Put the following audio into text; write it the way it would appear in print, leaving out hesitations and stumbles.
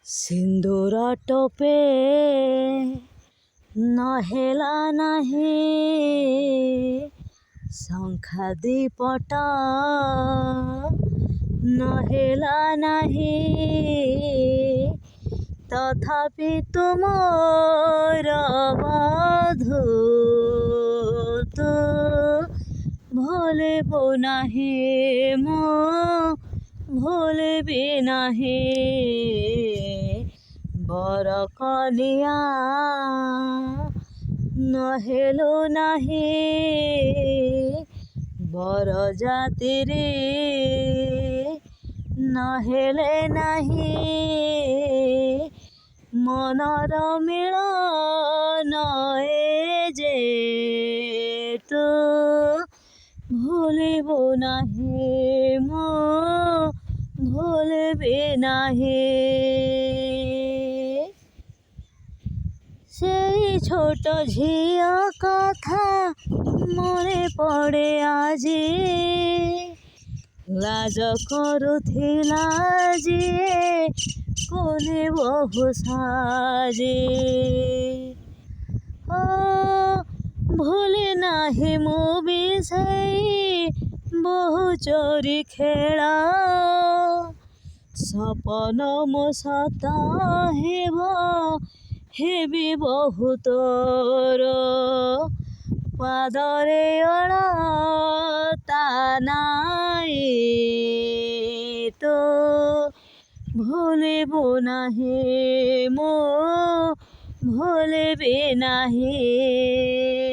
সিন্দুর টপে নহেলা নাহি শঙ্খা দীপটা নহেলা নাহি তথাপি তুমর বধূ তু ভুলিব নাহি মো ভুলিবি নাহি বর কলিয়া নহেলো নাহি বর জাতিরে নহেলে নাহি মনর মিলন যে তু ভুলিব নাহি মো ভুলিবি নাহি। সেই ছোট ঝিଅ কথা মনে পড়ে আজি লাজ କରୁଥିଲା ଯିଏ କୋନେ ବହୁ ସାଜି ଓ ଭୁଲି ନାହିଁ ମୁଁ ବି ସେଇ ବହୁ ଚୋରି ଖେଳ ସପନ ମୋ ସତ ହେବି ବହୁତର ପାଦରେ ଅଳତା ନାଇଁ ତ ଭୁଲିବୁ ନାହିଁ ମୁଁ ଭୁଲିବି ନାହିଁ।